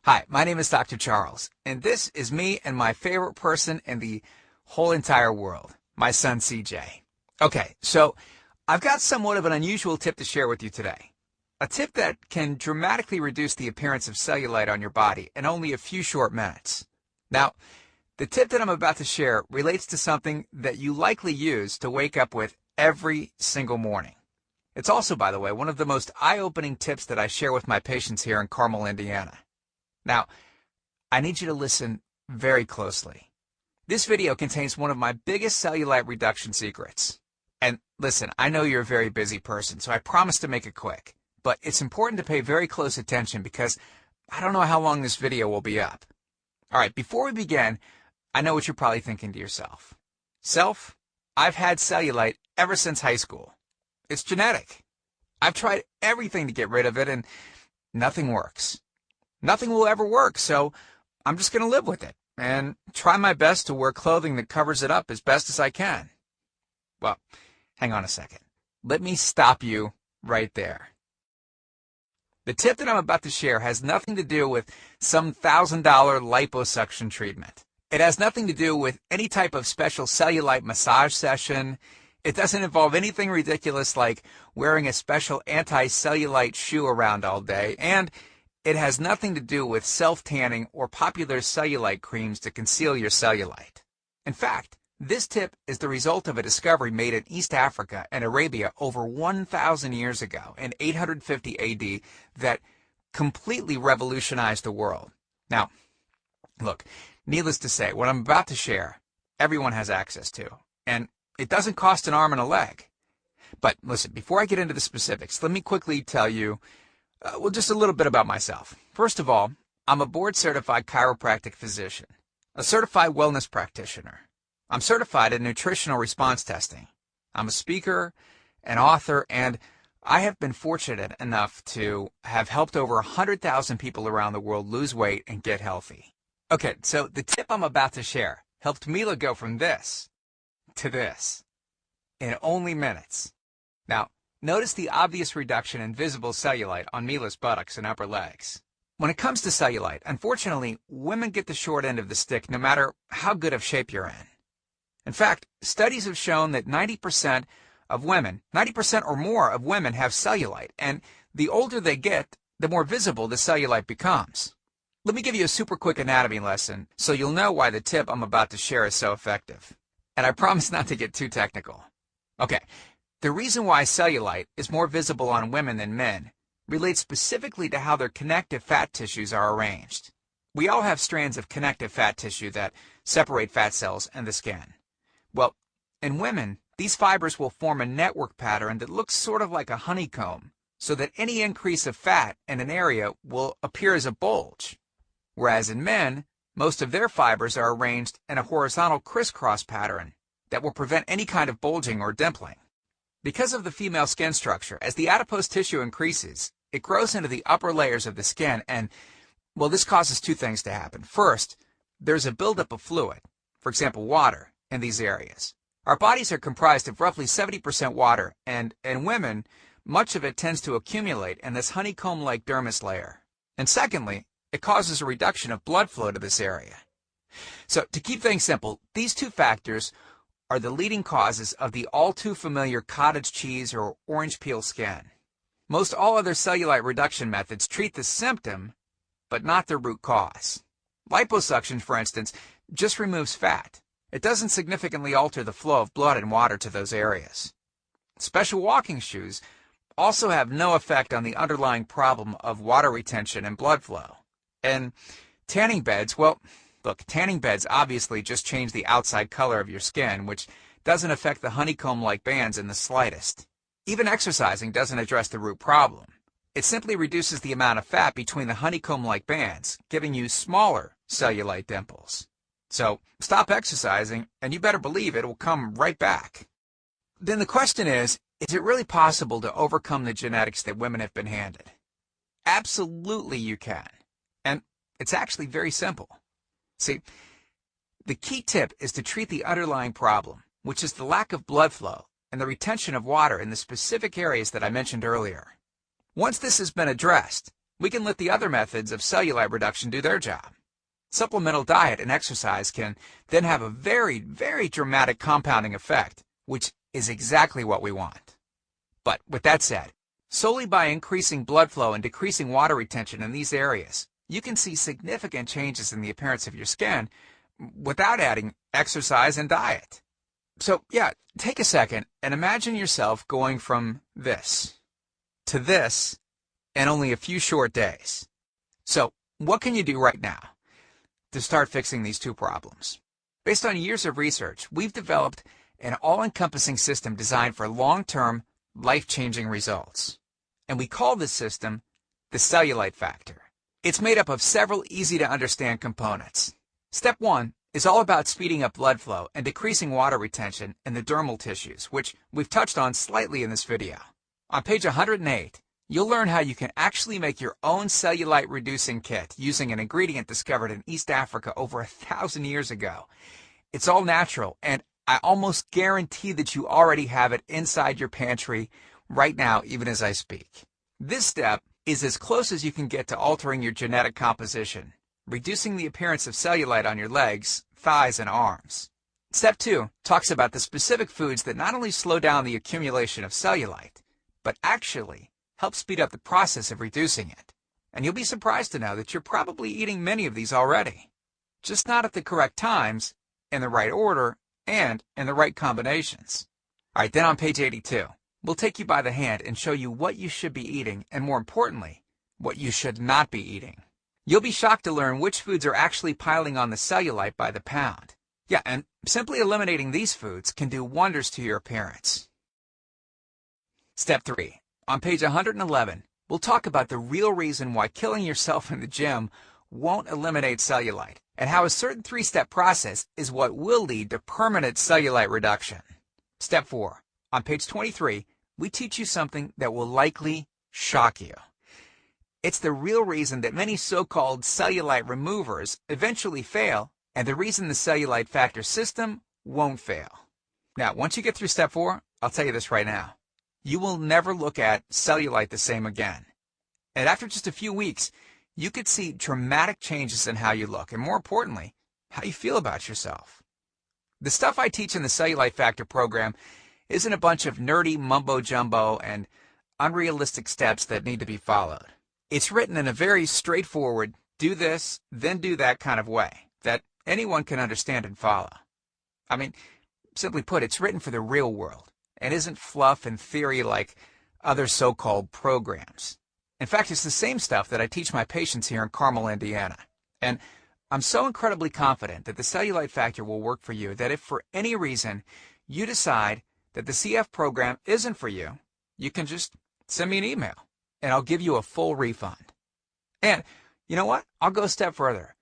Hi, my name is Dr. Charles, and this is me and my favorite person in the whole entire world, my son CJ. Okay, so I've got somewhat of an unusual tip to share with you today. A tip that can dramatically reduce the appearance of cellulite on your body in only a few short minutes. Now, the tip that I'm about to share relates to something that you likely use to wake up with every single morning. It's also, by the way, one of the most eye-opening tips that I share with my patients here in Carmel, Indiana. Now, I need you to listen very closely. This video contains one of my biggest cellulite reduction secrets. And listen, I know you're a very busy person, so I promise to make it quick. But it's important to pay very close attention because I don't know how long this video will be up. All right, before we begin, I know what you're probably thinking to yourself. Self, I've had cellulite ever since high school. It's genetic. I've tried everything to get rid of it and nothing works. Nothing will ever work, so I'm just going to live with it and try my best to wear clothing that covers it up as best as I can. Well, hang on a second. Let me stop you right there. The tip that I'm about to share has nothing to do with some $1,000 liposuction treatment. It has nothing to do with any type of special cellulite massage session. It doesn't involve anything ridiculous like wearing a special anti-cellulite shoe around all day, and it has nothing to do with self-tanning or popular cellulite creams to conceal your cellulite. In fact, this tip is the result of a discovery made in East Africa and Arabia over 1,000 years ago in 850 AD that completely revolutionized the world. Now, look, needless to say, what I'm about to share, everyone has access to, and it doesn't cost an arm and a leg. But listen, before I get into the specifics, let me quickly tell you just a little bit about myself. First of all, I'm a board-certified chiropractic physician, a certified wellness practitioner. I'm certified in nutritional response testing. I'm a speaker, an author, and I have been fortunate enough to have helped over 100,000 people around the world lose weight and get healthy. Okay, so the tip I'm about to share helped Mila go from this to this in only minutes. Now, notice the obvious reduction in visible cellulite on Mila's buttocks and upper legs. When it comes to cellulite, unfortunately, women get the short end of the stick no matter how good of shape you're in. In fact, studies have shown that 90% of women, 90% or more of women have cellulite, and the older they get, the more visible the cellulite becomes. Let me give you a super quick anatomy lesson so you'll know why the tip I'm about to share is so effective. And I promise not to get too technical. Okay. The reason why cellulite is more visible on women than men relates specifically to how their connective fat tissues are arranged. We all have strands of connective fat tissue that separate fat cells and the skin. Well, in women, these fibers will form a network pattern that looks sort of like a honeycomb, so that any increase of fat in an area will appear as a bulge. Whereas in men, most of their fibers are arranged in a horizontal crisscross pattern that will prevent any kind of bulging or dimpling. Because of the female skin structure, as the adipose tissue increases, it grows into the upper layers of the skin and, well, this causes two things to happen. First, there's a buildup of fluid, for example, water, in these areas. Our bodies are comprised of roughly 70% water, and in women, much of it tends to accumulate in this honeycomb-like dermis layer. And secondly, it causes a reduction of blood flow to this area. So, to keep things simple, these two factors are the leading causes of the all-too-familiar cottage cheese or orange peel skin. Most all other cellulite reduction methods treat the symptom, but not the root cause. Liposuction, for instance, just removes fat. It doesn't significantly alter the flow of blood and water to those areas. Special walking shoes also have no effect on the underlying problem of water retention and blood flow. And tanning beds, well, look, tanning beds obviously just change the outside color of your skin, which doesn't affect the honeycomb-like bands in the slightest. Even exercising doesn't address the root problem. It simply reduces the amount of fat between the honeycomb-like bands, giving you smaller cellulite dimples. So stop exercising, and you better believe it will come right back. Then the question is it really possible to overcome the genetics that women have been handed? Absolutely you can. And it's actually very simple. See, the key tip is to treat the underlying problem, which is the lack of blood flow and the retention of water in the specific areas that I mentioned earlier. Once this has been addressed, we can let the other methods of cellulite reduction do their job. Supplemental diet and exercise can then have a very, very dramatic compounding effect, which is exactly what we want. But with that said, solely by increasing blood flow and decreasing water retention in these areas, you can see significant changes in the appearance of your skin without adding exercise and diet. So yeah, take a second and imagine yourself going from this to this in only a few short days. So what can you do right now to start fixing these two problems? Based on years of research, we've developed an all-encompassing system designed for long-term, life-changing results. And we call this system the CelluliteFactor. It's made up of several easy-to-understand components. Step 1 is all about speeding up blood flow and decreasing water retention in the dermal tissues, which we've touched on slightly in this video. On page 108, you'll learn how you can actually make your own cellulite-reducing kit using an ingredient discovered in East Africa over 1,000 years ago. It's all natural, and I almost guarantee that you already have it inside your pantry right now, even as I speak. This step is as close as you can get to altering your genetic composition, reducing the appearance of cellulite on your legs, thighs, and arms. Step 2 talks about the specific foods that not only slow down the accumulation of cellulite, but actually help speed up the process of reducing it. And you'll be surprised to know that you're probably eating many of these already, just not at the correct times, in the right order, and in the right combinations. All right, then on page 82, we'll take you by the hand and show you what you should be eating, and more importantly, what you should not be eating. You'll be shocked to learn which foods are actually piling on the cellulite by the pound. Yeah, and simply eliminating these foods can do wonders to your appearance. Step 3. On page 111, we'll talk about the real reason why killing yourself in the gym won't eliminate cellulite, and how a certain 3-step process is what will lead to permanent cellulite reduction. Step 4. On page 23, we teach you something that will likely shock you. It's the real reason that many so-called cellulite removers eventually fail, and the reason the CelluliteFactor system won't fail. Now, once you get through step 4, I'll tell you this right now. You will never look at cellulite the same again. And after just a few weeks, you could see dramatic changes in how you look, and more importantly, how you feel about yourself. The stuff I teach in the CelluliteFactor program isn't a bunch of nerdy mumbo-jumbo and unrealistic steps that need to be followed. It's written in a very straightforward, do this, then do that kind of way that anyone can understand and follow. I mean, simply put, it's written for the real world and isn't fluff and theory like other so-called programs. In fact, it's the same stuff that I teach my patients here in Carmel, Indiana. And I'm so incredibly confident that the CelluliteFactor will work for you that if for any reason you decide that the CF program isn't for you, you can just send me an email and I'll give you a full refund. And you know what? I'll go a step further.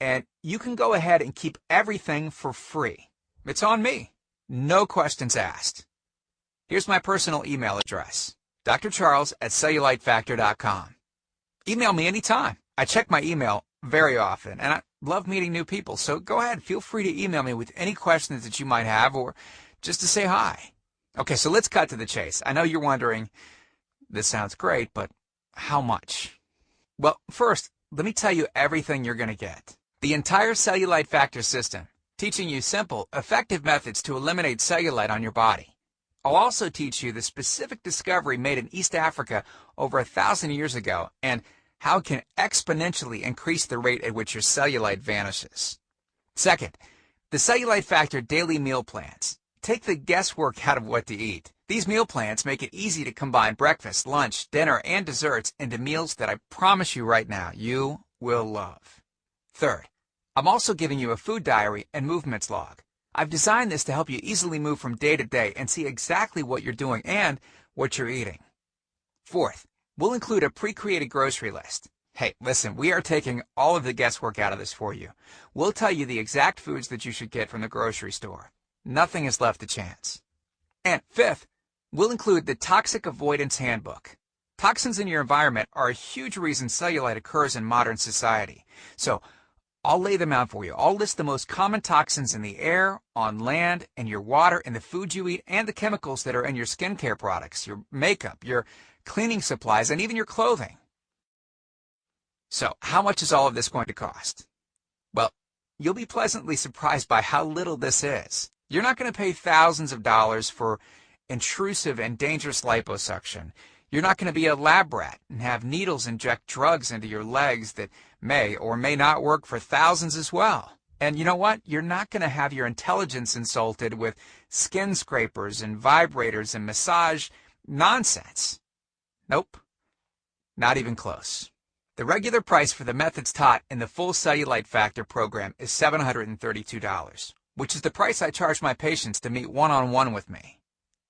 And you can go ahead and keep everything for free. It's on me. No questions asked. Here's my personal email address, drcharles@cellulitefactor.com. Email me anytime. I check my email very often, and I love meeting new people, so go ahead. Feel free to email me with any questions that you might have or just to say hi. Okay, so let's cut to the chase. I know you're wondering, this sounds great, but how much? Well, first, let me tell you everything you're going to get. The entire CelluliteFactor system, teaching you simple, effective methods to eliminate cellulite on your body. I'll also teach you the specific discovery made in East Africa over 1,000 years ago and how it can exponentially increase the rate at which your cellulite vanishes. Second, the CelluliteFactor daily meal plans. Take the guesswork out of what to eat. These meal plans make it easy to combine breakfast, lunch, dinner, and desserts into meals that I promise you right now you will love. Third, I'm also giving you a food diary and movements log. I've designed this to help you easily move from day to day and see exactly what you're doing and what you're eating. Fourth, we'll include a pre-created grocery list. Hey, listen, we are taking all of the guesswork out of this for you. We'll tell you the exact foods that you should get from the grocery store. Nothing is left to chance. And fifth, we'll include the Toxic Avoidance Handbook. Toxins in your environment are a huge reason cellulite occurs in modern society. So I'll lay them out for you. I'll list the most common toxins in the air, on land, in your water, in the food you eat, and the chemicals that are in your skincare products, your makeup, your cleaning supplies, and even your clothing. So how much is all of this going to cost? Well, you'll be pleasantly surprised by how little this is. You're not going to pay thousands of dollars for intrusive and dangerous liposuction. You're not going to be a lab rat and have needles inject drugs into your legs that may or may not work for thousands as well. And you know what? You're not going to have your intelligence insulted with skin scrapers and vibrators and massage nonsense. Nope, not even close. The regular price for the methods taught in the full CelluliteFactor program is $732, which is the price I charge my patients to meet one-on-one with me.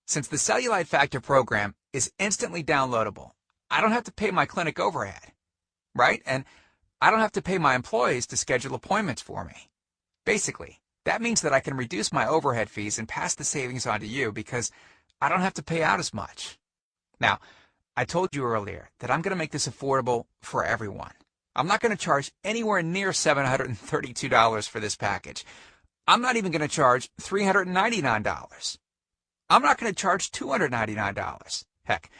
Since the CelluliteFactor program is instantly downloadable, I don't have to pay my clinic overhead, right? And I don't have to pay my employees to schedule appointments for me. Basically, that means that I can reduce my overhead fees and pass the savings on to you because I don't have to pay out as much. Now, I told you earlier that I'm going to make this affordable for everyone. I'm not going to charge anywhere near $732 for this package. I'm not even going to charge $399. I'm not going to charge $299. Heck,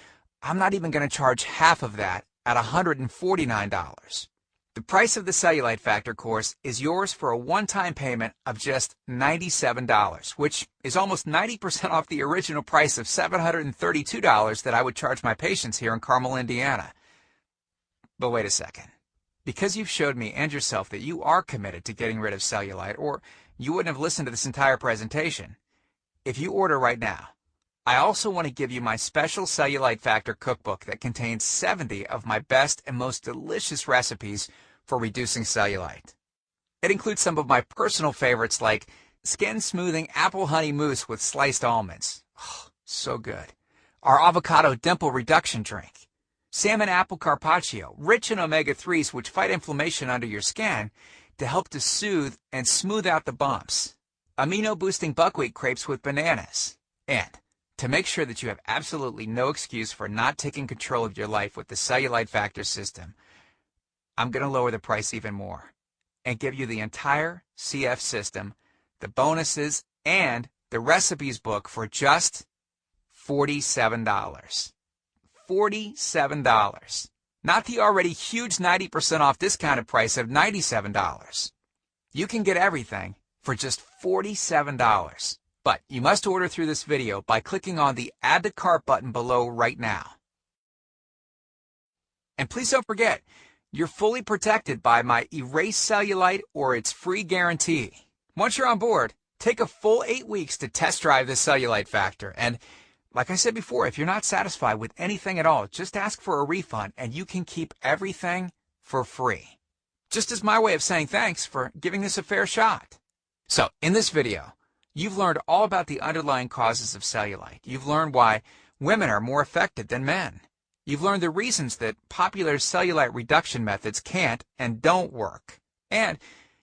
I'm not even going to charge half of that at $149. The price of the CelluliteFactor course is yours for a one-time payment of just $97, which is almost 90% off the original price of $732 that I would charge my patients here in Carmel, Indiana. But wait a second. Because you've showed me and yourself that you are committed to getting rid of cellulite, or you wouldn't have listened to this entire presentation, if you order right now, I also want to give you my special CelluliteFactor cookbook that contains 70 of my best and most delicious recipes for reducing cellulite. It includes some of my personal favorites like skin smoothing apple honey mousse with sliced almonds. Oh, so good. Our avocado dimple reduction drink. Salmon apple carpaccio, rich in omega-3s which fight inflammation under your skin to help to soothe and smooth out the bumps. Amino-boosting buckwheat crepes with bananas. And to make sure that you have absolutely no excuse for not taking control of your life with the CelluliteFactor system, I'm going to lower the price even more and give you the entire CF system, the bonuses, and the recipes book for just $47. $47. Not the already huge 90% off discounted price of $97. You can get everything for just $47. But you must order through this video by clicking on the Add to Cart button below right now. And please don't forget, you're fully protected by my Erase Cellulite or its free guarantee. Once you're on board, take a full 8 weeks to test drive the CelluliteFactor. And like I said before, if you're not satisfied with anything at all, just ask for a refund and you can keep everything for free. Just as my way of saying thanks for giving this a fair shot. So, in this video, you've learned all about the underlying causes of cellulite. You've learned why women are more affected than men. You've learned the reasons that popular cellulite reduction methods can't and don't work. And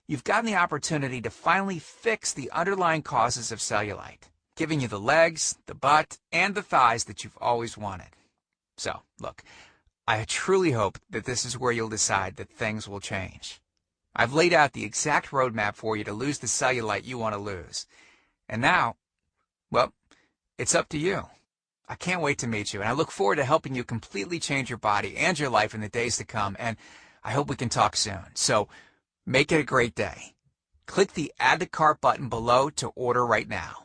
you've gotten the opportunity to finally fix the underlying causes of cellulite, giving you the legs, the butt, and the thighs that you've always wanted. So, look, I truly hope that this is where you'll decide that things will change. I've laid out the exact roadmap for you to lose the cellulite you want to lose. And now, well, it's up to you. I can't wait to meet you, and I look forward to helping you completely change your body and your life in the days to come, and I hope we can talk soon. So, make it a great day. Click the Add to Cart button below to order right now.